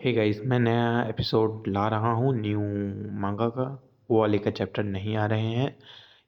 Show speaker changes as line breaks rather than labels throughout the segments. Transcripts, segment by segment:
Hey guys, मैं नया episode ला रहा हूँ न्यू मांगा का। वो वाले का चैप्टर नहीं आ रहे हैं।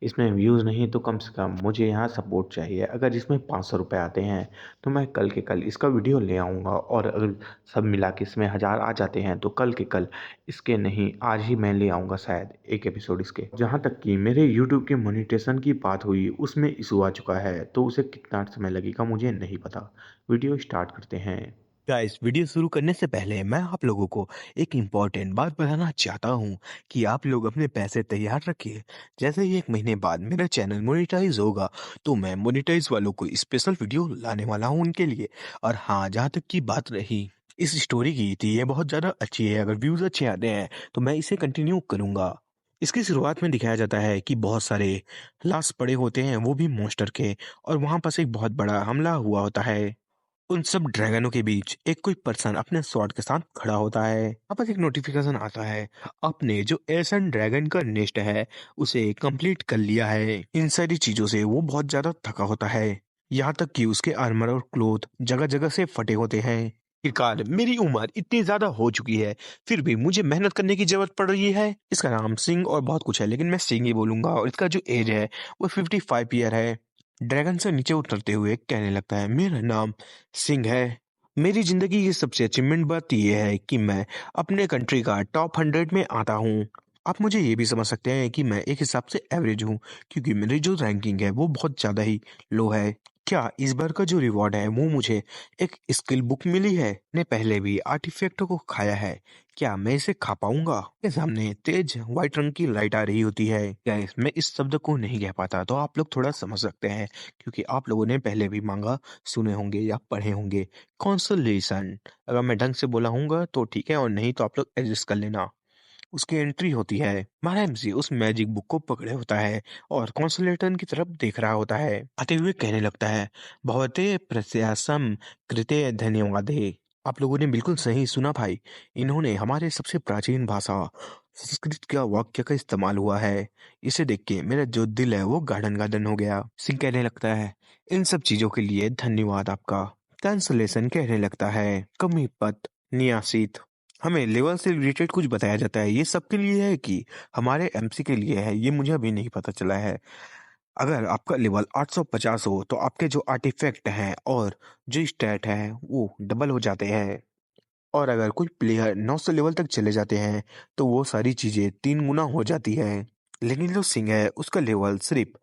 इसमें व्यूज़ नहीं तो कम से कम मुझे यहाँ सपोर्ट चाहिए। अगर इसमें 500 रुपये आते हैं तो मैं कल के कल इसका वीडियो ले आऊँगा, और अगर सब मिला के इसमें 1000 आ जाते हैं तो कल के कल इसके नहीं आज ही मैं ले आऊँगा शायद एक एपिसोड इसके। जहाँ तक कि मेरे यूट्यूब के मोनेटाइजेशन की बात हुई, उसमें इशू आ चुका है, तो उसे कितना समय लगेगा मुझे नहीं पता। वीडियो स्टार्ट करते हैं।
गाइस, वीडियो शुरू करने से पहले मैं आप लोगों को एक इम्पॉर्टेंट बात बताना चाहता हूँ कि आप लोग अपने पैसे तैयार रखिए। जैसे ही 1 महीने बाद मेरा चैनल मोनेटाइज होगा तो मैं मोनेटाइज वालों को स्पेशल वीडियो लाने वाला हूँ उनके लिए। और हाँ, जहाँ तक की बात रही इस स्टोरी की, थी ये बहुत ज़्यादा अच्छी है। अगर व्यूज़ अच्छे आते हैं तो मैं इसे कंटिन्यू करूँगा। इसकी शुरुआत में दिखाया जाता है कि बहुत सारे लाश पड़े होते हैं, वो भी मॉन्स्टर के, और वहाँ पास एक बहुत बड़ा हमला हुआ होता है। उन सब ड्रैगनों के बीच एक कोई पर्सन अपने स्वॉर्ड के साथ खड़ा होता है। यहाँ पर एक नोटिफिकेशन आता है, आपने जो एसन ड्रैगन का नेस्ट है उसे कंप्लीट कर लिया है। इन सारी चीजों से वो बहुत ज्यादा थका होता है, यहाँ तक कि उसके आर्मर और क्लोथ जगह जगह से फटे होते हैं। आखिरकार मेरी उम्र इतनी ज्यादा हो चुकी है, फिर भी मुझे मेहनत करने की जरूरत पड़ रही है। इसका नाम सिंह और बहुत कुछ है, लेकिन मैं सिंह ही बोलूंगा। और इसका जो एज है वो 55 ईयर है। ड्रैगन से नीचे उतरते हुए कहने लगता है, मेरा नाम सिंह है। मेरी जिंदगी की सबसे अचीवमेंट बात यह है कि मैं अपने कंट्री का टॉप 100 में आता हूँ। आप मुझे ये भी समझ सकते हैं कि मैं एक हिसाब से एवरेज हूँ, क्योंकि मेरी जो रैंकिंग है वो बहुत ज़्यादा ही लो है। क्या इस बार का जो रिवॉर्ड है वो मुझे एक स्किल बुक मिली है? ने पहले भी आर्टिफैक्ट को खाया है, क्या मैं इसे खा पाऊंगा? के सामने तेज व्हाइट रंग की लाइट आ रही होती है। गाइस, मैं इस शब्द को नहीं कह पाता तो आप लोग थोड़ा समझ सकते हैं, क्योंकि आप लोगों ने पहले भी मांगा सुने होंगे या पढ़े होंगे। कॉन्सोलेशन, अगर मैं ढंग से बोला हूँगा तो ठीक है, और नहीं तो आप लोग एडजस्ट कर लेना। उसकी एंट्री होती है, हमारा एमसी उस मैजिक बुक को पकड़े होता है और कॉन्सोलेटन की तरफ देख रहा होता है। आते हुए कहने लगता है, भवते प्रत्यासम कृते धन्यवादे। आप लोगों ने बिल्कुल सही सुना भाई, इन्होंने हमारे सबसे प्राचीन भाषा संस्कृत का वाक्य का इस्तेमाल हुआ है। इसे देख के मेरा जो दिल है वो गार्डन गार्डन हो गया। सिंह कहने लगता है, इन सब चीजों के लिए धन्यवाद आपका। कैंसलेशन कहने लगता है, कमीपत नियासित, हमें लेवल से रिलेटेड कुछ बताया जाता है। ये सबके लिए है कि हमारे एमसी के लिए है, ये मुझे अभी नहीं पता चला है। अगर आपका लेवल 850 हो तो आपके जो आर्टिफैक्ट हैं और जो स्टैट है वो डबल हो जाते हैं। और अगर कोई प्लेयर 900 लेवल तक चले जाते हैं तो वो सारी चीजें 3 गुना हो जाती है। लेकिन जो सिंह है उसका लेवल सिर्फ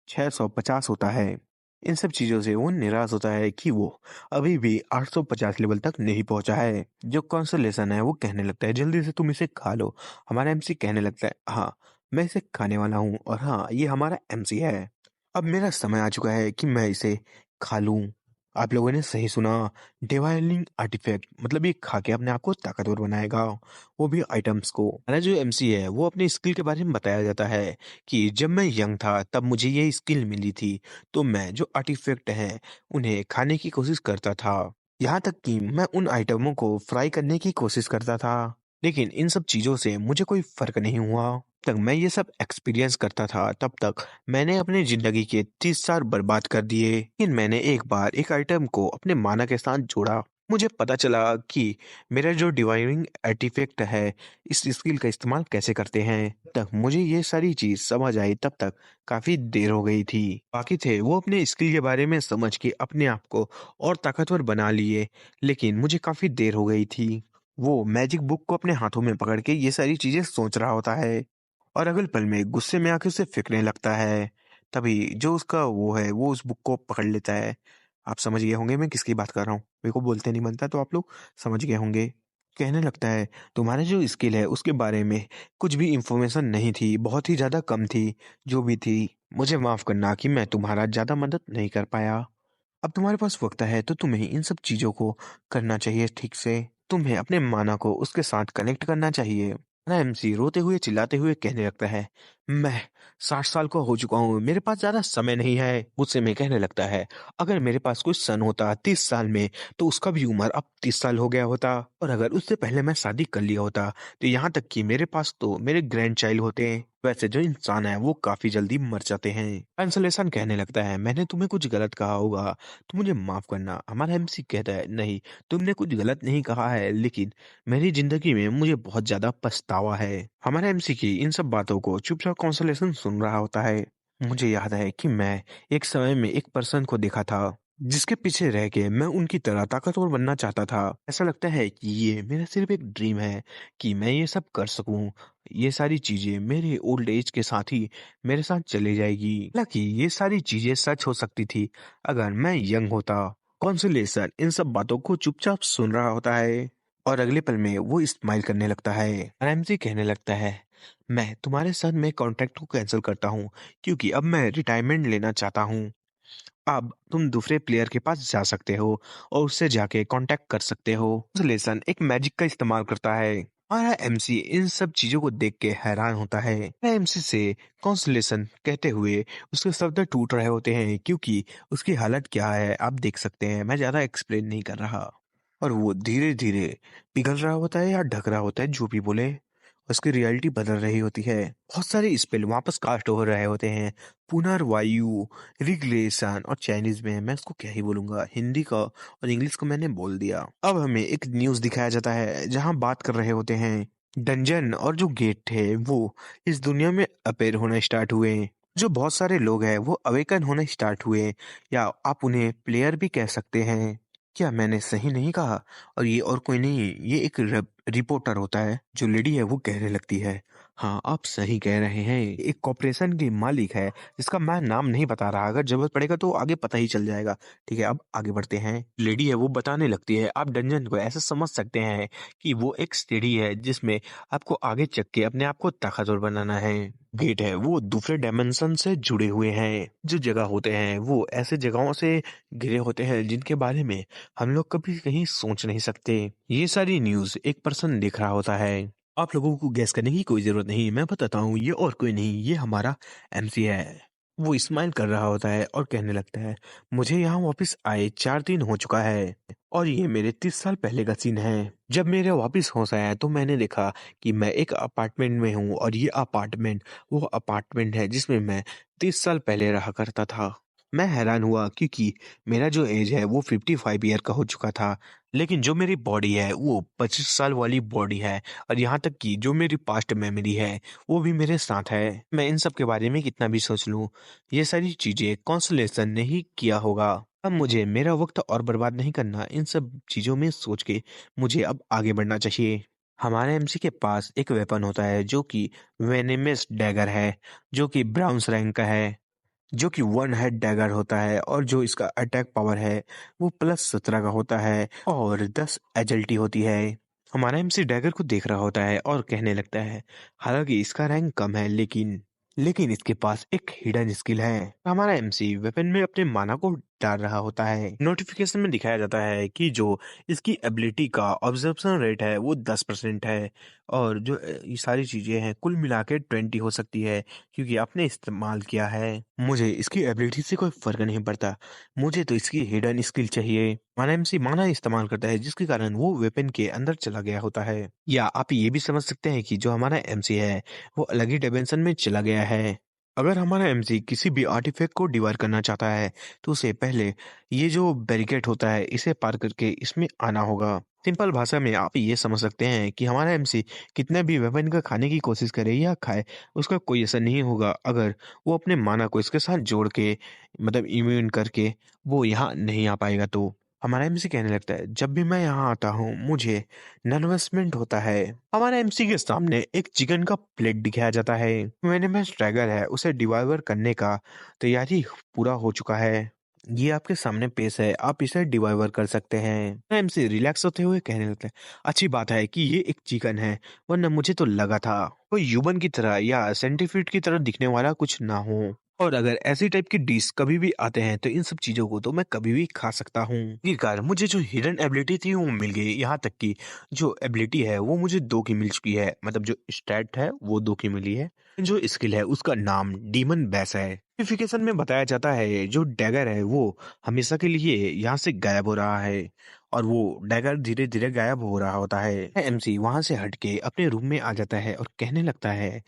650 होता है। इन सब चीजों से वो निराश होता है कि वो अभी भी 850 लेवल तक नहीं पहुंचा है। जो कंसोलेशन है वो कहने लगता है, जल्दी से तुम इसे खा लो। हमारा एमसी कहने लगता है, हाँ मैं इसे खाने वाला हूँ, और हाँ ये हमारा एमसी है। अब मेरा समय आ चुका है कि मैं इसे खा लूं। आप लोगों ने सही सुना, डिवाइनिंग आर्टिफैक्ट, मतलब ये खा के अपने आप को ताकतवर बनाएगा, वो भी आइटम्स को। हमारा जो एमसी है वो अपनी स्किल के बारे में बताया जाता है कि जब मैं यंग था तब मुझे ये स्किल मिली थी, तो मैं जो आर्टिफैक्ट हैं उन्हें खाने की कोशिश करता था। यहाँ तक कि मैं उन आइटमों को फ्राई करने की कोशिश करता था, लेकिन इन सब चीजों से मुझे कोई फर्क नहीं हुआ। तक मैं ये सब एक्सपीरियंस करता था तब तक मैंने अपनी जिंदगी के 30 साल बर्बाद कर दिए। लेकिन मैंने एक बार एक आइटम को अपने माना के साथ जोड़ा। मुझे पता चला कि मेरा जो डिवाइनिंग आर्टिफैक्ट है इस स्किल का इस्तेमाल कैसे करते हैं। तक मुझे ये सारी चीज समझ आई तब तक काफी देर हो गई थी। बाकी थे वो अपने स्किल के बारे में समझ के अपने आप को और ताकतवर बना लिए, लेकिन मुझे काफी देर हो गई थी। वो मैजिक बुक को अपने हाथों में पकड़ के ये सारी चीजें सोच रहा होता है, और अगल पल में गुस्से में आके उसे फेंकने लगता है। तभी जो उसका वो है वो उस बुक को पकड़ लेता है। आप समझ गए होंगे मैं किसकी बात कर रहा हूँ, मेरे को बोलते नहीं बनता तो आप लोग समझ गए होंगे। कहने लगता है, तुम्हारे जो स्किल है उसके बारे में कुछ भी इंफॉर्मेशन नहीं थी, बहुत ही ज्यादा कम थी। जो भी थी मुझे माफ करना कि मैं तुम्हारा ज्यादा मदद नहीं कर पाया। अब तुम्हारे पास वक्त है तो तुम्हें इन सब चीजों को करना चाहिए ठीक से। तुम्हें अपने माना को उसके साथ कनेक्ट करना चाहिए। ना एमसी रोते हुए चिल्लाते हुए कहने लगता है, मैं 60 साल का हो चुका हूँ, मेरे पास ज़्यादा समय नहीं है। मुझसे में कहने लगता है, अगर मेरे पास कोई सन होता 30 साल में, तो उसका भी उम्र अब 30 साल हो गया होता। और अगर उससे पहले मैं शादी कर लिया होता, तो यहाँ तक कि मेरे पास तो मेरे ग्रैंडचाइल्ड होते हैं। वैसे जो इंसान है, वो काफ़ी जल्दी मर जाते हैं। कैंसलेशन कहने लगता है, मैंने तुम्हें कुछ गलत कहा होगा, तो मुझे माफ़ करना। हमारा एमसी कहता है, नहीं, तुमने कुछ गलत नहीं कहा है, लेकिन मेरी ज़िंदगी में मुझे बहुत ज़्यादा पछतावा है। हमारा एमसी की इन सब बातों को चुपचाप कॉन्सोलेशन सुन रहा होता है। मुझे याद है कि मैं एक समय में एक पर्सन को देखा था, जिसके पीछे रह के मैं उनकी तरह ताकतवर बनना चाहता था। ऐसा लगता है कि ये मेरा सिर्फ एक ड्रीम है कि मैं ये सब कर सकूं। ये सारी चीजें मेरे ओल्ड एज के साथ ही मेरे साथ चली जाएगी। हालांकि ये सारी चीजें सच हो सकती थी अगर मैं यंग होता। कॉन्सोलेशन इन सब बातों को चुपचाप सुन रहा होता है और अगले पल में वो स्माइल करने लगता है। रैमजी कहने लगता है, मैं तुम्हारे साथ में कॉन्ट्रैक्ट को कैंसिल करता हूँ, क्योंकि अब मैं रिटायरमेंट लेना चाहता हूँ। अब तुम दूसरे प्लेयर के पास जा सकते हो और उससे जाके कांटेक्ट कर सकते हो। लेसन एक मैजिक का इस्तेमाल करता है। हमारा एमसी इन सब चीजों को देख के हैरान होता है। एमसी से कॉन्सलेशन कहते हुए उसके शब्द टूट रहे होते हैं, क्योंकि उसकी हालत क्या है आप देख सकते हैं। मैं ज्यादा एक्सप्लेन नहीं कर रहा। और वो धीरे धीरे पिघल रहा होता है या ढक रहा होता है, जो भी बोले। उसकी रियलिटी बदल रही होती है। बहुत सारे स्पेल वापस कास्ट हो रहे होते हैं। पुनर्वायु, रिग्रेशन और चाइनीज में मैं उसको क्या ही बोलूंगा, हिंदी का और इंग्लिश को मैंने बोल दिया। अब हमें एक न्यूज दिखाया जाता है जहां बात कर रहे होते हैं डंजन और जो गेट थे वो इस दुनिया में अपेयर होना स्टार्ट हुए। जो बहुत सारे लोग हैं वो अवेकन होने स्टार्ट हुए, या आप उन्हें प्लेयर भी कह सकते हैं। क्या मैंने सही नहीं कहा? और ये और कोई नहीं, ये एक रिपोर्टर होता है। जो लेडी है वो कहने लगती है, हाँ आप सही कह रहे हैं, एक कॉर्पोरेशन की मालिक है जिसका मैं नाम नहीं बता रहा। अगर जरूरत पड़ेगा तो आगे पता ही चल जाएगा। ठीक है, अब आगे बढ़ते हैं। लेडी है वो बताने लगती है, आप डंजन को ऐसे समझ सकते हैं कि वो एक सीढ़ी है जिसमें आपको आगे चक के अपने आप को ताकतवर बनाना है। गेट है वो दूसरे डायमेंशन से जुड़े हुए हैं। जो जगह होते हैं वो ऐसे जगहों से घिरे होते हैं जिनके बारे में हम लोग कभी कहीं सोच नहीं सकते। ये सारी न्यूज़ एक पर्सन देख रहा होता है। आप लोगों को गैस करने की कोई जरूरत नहीं, मैं बताता हूँ, ये और कोई नहीं, ये हमारा एमसी है। वो स्माइल कर रहा होता है और कहने लगता है, मुझे यहाँ वापस आए 4 दिन हो चुका है और ये मेरे 30 साल पहले का सीन है। जब मेरे वापस होश आया तो मैंने देखा कि मैं एक अपार्टमेंट में हूँ और ये अपार्टमेंट वो अपार्टमेंट है जिसमें मैं 30 साल पहले रहा करता था। मैं हैरान हुआ क्योंकि मेरा जो एज है वो 55 ईयर का हो चुका था, लेकिन जो मेरी बॉडी है वो 25 साल वाली बॉडी है। और यहाँ तक कि जो मेरी पास्ट मेमोरी है वो भी मेरे साथ है। मैं इन सब के बारे में कितना भी सोच लूँ, ये सारी चीजें कॉन्सलेशन ने ही किया होगा। अब मुझे मेरा वक्त और बर्बाद नहीं करना इन सब चीजों में सोच के। मुझे अब आगे बढ़ना चाहिए। हमारे एमसी के पास एक वेपन होता है जो कि वेनेमस डैगर है, जो कि ब्राउन्स रैंक का है, जो कि वन हेड डैगर होता है। और जो इसका अटैक पावर है वो +17 का होता है और 10 एजल्टी होती है। हमारा एमसी डैगर को देख रहा होता है और कहने लगता है, हालांकि इसका रैंक कम है, लेकिन इसके पास एक हिडन स्किल है। हमारा एमसी वेपन में अपने माना को डाल रहा होता है। नोटिफिकेशन में दिखाया जाता है कि जो इसकी एबिलिटी का ऑब्जर्वेशन रेट है वो 10% है। और जो ये सारी चीजें हैं कुल मिला के 20 हो सकती है, क्योंकि आपने इस्तेमाल किया है। मुझे इसकी एबिलिटी से कोई फर्क नहीं पड़ता, मुझे तो इसकी हिडन स्किल चाहिए। माना एमसी माना इस्तेमाल करता है जिसके कारण वो वेपन के अंदर चला गया होता है। या आप ये भी समझ सकते हैं कि जो हमारा एमसी है वो अलग ही डायमेंशन में चला गया है। अगर हमारा एमसी किसी भी आर्टिफैक्ट को डिवार करना चाहता है तो उसे पहले ये जो बैरिकेड होता है इसे पार करके इसमें आना होगा। सिंपल भाषा में आप ये समझ सकते हैं कि हमारा एमसी कितने भी वेपन का खाने की कोशिश करे या खाए, उसका कोई असर नहीं होगा अगर वो अपने माना को इसके साथ जोड़ के, मतलब इम्यून करके वो यहाँ नहीं आ पाएगा। तो हमारा एमसी कहने लगता है, जब भी मैं यहाँ आता हूँ मुझे नर्वसमेंट होता है। हमारे एमसी के सामने एक चिकन का प्लेट दिखाया जाता है। मैंने मैं स्ट्रैगर है उसे डिवाइवर करने का तैयारी पूरा हो चुका है। ये आपके सामने पेश है, आप इसे डिवाइवर कर सकते हैं। एमसी रिलैक्स होते हुए कहने लगता है, अच्छी बात है कि ये एक चिकन है, वरना मुझे तो लगा था कोई ह्यूमन की तरह या सेंटीफीड की तरह दिखने वाला कुछ ना हो। और अगर ऐसी टाइप की डिश कभी भी आते हैं तो इन सब चीज़ों को तो मैं कभी भी खा सकता हूँ। आखिरकार मुझे जो हिडन एबिलिटी थी वो मिल गई, यहाँ तक कि जो एबिलिटी है वो मुझे 2 की मिल चुकी है। मतलब जो स्टैट है वो 2 की मिली है। जो स्किल है उसका नाम डीमन बैस है। नोटिफिकेशन में बताया जाता है जो डैगर है वो हमेशा के लिए यहाँ से गायब हो रहा है और वो डैगर धीरे-धीरे गायब हो रहा होता है। एमसी वहाँ से हट के अपने रूम में आ जाता है और कहने लगता है,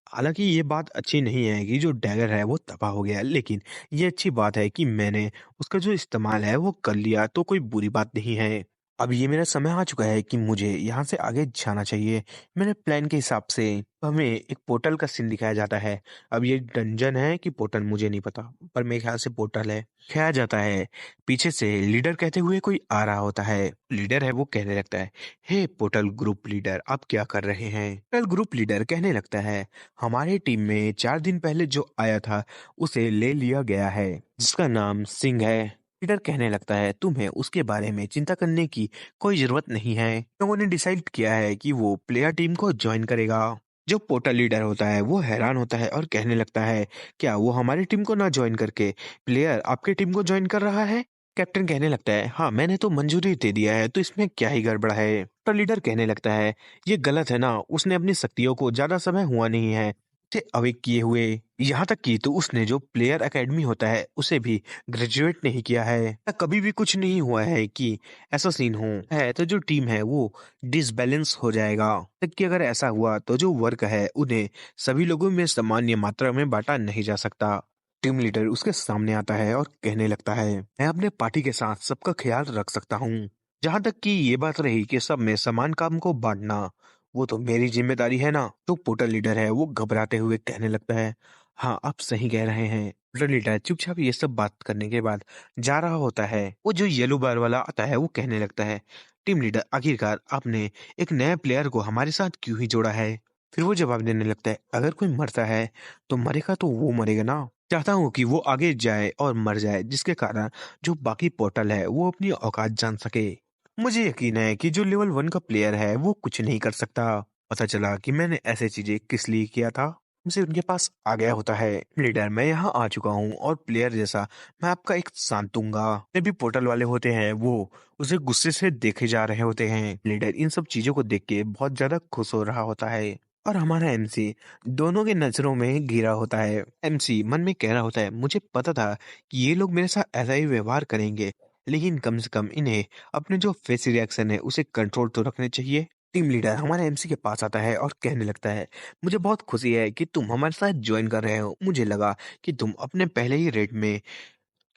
हालाँकि ये बात अच्छी नहीं है कि जो डैगर है वो तबाह हो गया, लेकिन ये अच्छी बात है कि मैंने उसका जो इस्तेमाल है वो कर लिया, तो कोई बुरी बात नहीं है। अब ये मेरा समय आ चुका है कि मुझे यहाँ से आगे जाना चाहिए। मेरे प्लान के हिसाब से हमें एक पोर्टल का सीन दिखाया जाता है। अब ये डंजन है कि पोर्टल मुझे नहीं पता, पर मेरे ख्याल से पोर्टल है। दिखाया जाता है, पीछे से लीडर कहते हुए कोई आ रहा होता है। लीडर है वो कहने लगता है, हे पोर्टल ग्रुप लीडर, आप क्या कर रहे हैं? पोर्टल ग्रुप लीडर कहने लगता है, हमारी टीम में 4 दिन पहले जो आया था, उसे ले लिया गया है, जिसका नाम सिंह है। पीटर कहने लगता है, तुम्हें उसके बारे में चिंता करने की कोई ज़रूरत नहीं है। लोगों ने डिसाइड किया है कि वो प्लेयर टीम को जॉइन करेगा। जो पोर्टल लीडर होता है, वो हैरान होता है और कहने लगता है, क्या वो हमारी टीम को ना जॉइन करके प्लेयर आपकी टीम को जॉइन कर रहा है? कैप्टन कहने लगता है, हाँ, मैंने तो मंजूरी दे दिया है, तो इसमें क्या ही गड़बड़ है? पोर्टल लीडर कहने लगता है, ये गलत है ना, उसने अपनी शक्तियों को ज़्यादा समय हुआ नहीं है से अवेक किए हुए। यहाँ तक कि तो उसने जो प्लेयर एकेडमी होता है, उसे भी ग्रेजुएट नहीं किया है। ऐसा कभी भी कुछ नहीं हुआ है कि ऐसा सीन हो है तो जो टीम है वो डिसबैलेंस हो जाएगा। तक कि अगर ऐसा हुआ तो जो वर्क है उन्हें सभी लोगों में सामान्य मात्रा में बांटा नहीं जा सकता। टीम लीडर उसके सामने आता है और कहने लगता है, मैं अपने पार्टी के साथ सबका ख्याल रख सकता हूँ। जहाँ तक कि ये बात रही कि सब में समान काम को बांटना, वो तो मेरी जिम्मेदारी है ना। तो पोर्टल लीडर है वो घबराते हुए कहने लगता है, हाँ, आप सही कह रहे हैं। पोर्टल लीडर चुपचाप ये सब बात करने के बाद जा रहा होता है। वो जो येलो बार वाला आता है वो कहने लगता है, टीम लीडर, आखिरकार आपने एक नए प्लेयर को हमारे साथ क्यों ही जोड़ा है? फिर वो जवाब देने लगता है, अगर कोई मरता है तो मरेगा तो वो मरेगा ना। चाहता हूँ कि वो आगे जाए और मर जाए, जिसके कारण जो बाकी पोर्टल है वो अपनी औकात जान सके। मुझे यकीन है कि जो लेवल 1 का प्लेयर है वो कुछ नहीं कर सकता। पता चला कि मैंने ऐसे चीजें किस लिए किया था, उनसे उनके पास आ गया होता है। लीडर, मैं यहाँ आ चुका हूँ और प्लेयर जैसा मैं आपका एक साथ दूंगा। जितने भी पोर्टल वाले होते हैं वो उसे गुस्से से देखे जा रहे होते हैं। लीडर इन सब चीजों को देख के बहुत ज्यादा खुश हो रहा होता है और हमारा एमसी दोनों के नजरों में घिरा होता है। एमसी मन में कह रहा होता है, मुझे पता था कि ये लोग मेरे साथ ऐसा ही व्यवहार करेंगे, लेकिन कम से कम इन्हें अपने जो फेस रिएक्शन है उसे कंट्रोल तो रखने चाहिए। टीम लीडर हमारे एमसी के पास आता है और कहने लगता है, मुझे बहुत खुशी है कि तुम हमारे साथ ज्वाइन कर रहे हो। मुझे लगा कि तुम अपने पहले ही रेट में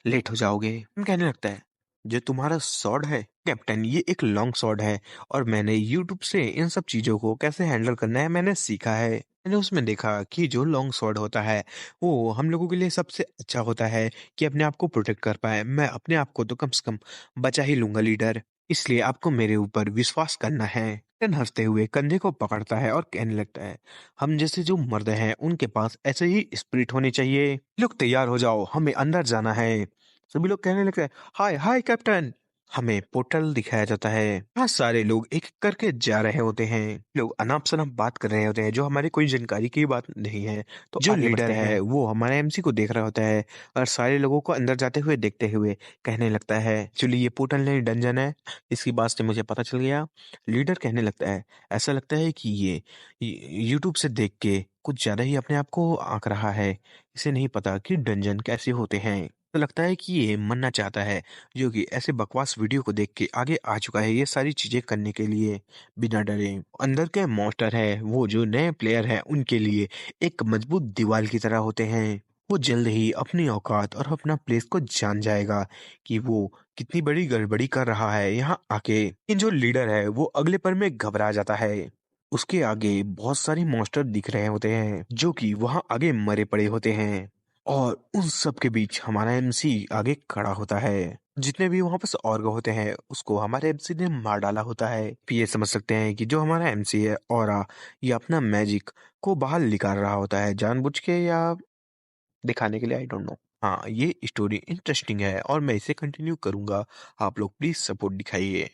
लेट हो जाओगे। कहने लगता है, जो तुम्हारा स्वॉर्ड है कैप्टन, ये एक लॉन्ग स्वॉर्ड है और मैंने यूट्यूब से इन सब चीजों को कैसे हैंडल करना है मैंने सीखा है। मैंने उसमें देखा कि जो लॉन्ग स्वॉर्ड होता है वो हम लोगों के लिए सबसे अच्छा होता है कि अपने आप को प्रोटेक्ट कर पाए। मैं अपने आप को तो कम से कम बचा ही लूंगा लीडर, इसलिए आपको मेरे ऊपर विश्वास करना है। कैप्टन हंसते हुए कंधे को पकड़ता है और कहने लगता है, हम जैसे जो मर्द हैं उनके पास ऐसे ही स्पिरिट होनी चाहिए। लोग तैयार हो जाओ, हमें अंदर जाना है। सभी लोग कहने लगते हैं, हाय हाय कैप्टन। हमें पोर्टल दिखाया जाता है। बहुत सारे लोग एक एक करके जा रहे होते हैं। लोग अनाप शनाप बात कर रहे होते हैं जो हमारी कोई जानकारी की बात नहीं है। तो जो
आगे
लीडर
बढ़ते
है
हैं।
वो हमारे एमसी को देख रहा होता है और सारे लोगों को अंदर जाते हुए देखते हुए कहने लगता है, एक्चुअली ये पोर्टल नहीं डंजन है, इसकी बात से मुझे पता चल गया। लीडर कहने लगता है, ऐसा लगता है कि ये यूट्यूब से देख के कुछ ज्यादा ही अपने आप को आंक रहा है। इसे नहीं पता कि डंजन कैसे होते हैं। तो लगता है कि ये मरना चाहता है, जो कि ऐसे बकवास वीडियो को देख के आगे आ चुका है ये सारी चीजें करने के लिए बिना डरे। अंदर के मॉन्स्टर है वो जो नए प्लेयर है उनके लिए एक मजबूत दीवार की तरह होते हैं। वो जल्द ही अपनी औकात और अपना प्लेस को जान जाएगा कि वो कितनी बड़ी गड़बड़ी कर रहा है यहाँ आके। इन जो लीडर है वो अगले पल में घबरा जाता है। उसके आगे बहुत सारे मॉन्स्टर दिख रहे होते हैं जो कि वहां आगे मरे पड़े होते हैं और उन सब के बीच हमारा एमसी आगे खड़ा होता है। जितने भी वहां पर ऑर्ग होते हैं उसको हमारे एमसी ने मार डाला होता है। फिर ये समझ सकते हैं कि जो हमारा एमसी है ऑरा, ये अपना मैजिक को बाहर निकाल रहा होता है जानबूझ के या दिखाने के लिए, आई डोंट नो। हाँ, ये स्टोरी इंटरेस्टिंग है और मैं इसे कंटिन्यू करूंगा। आप लोग प्लीज सपोर्ट दिखाइए।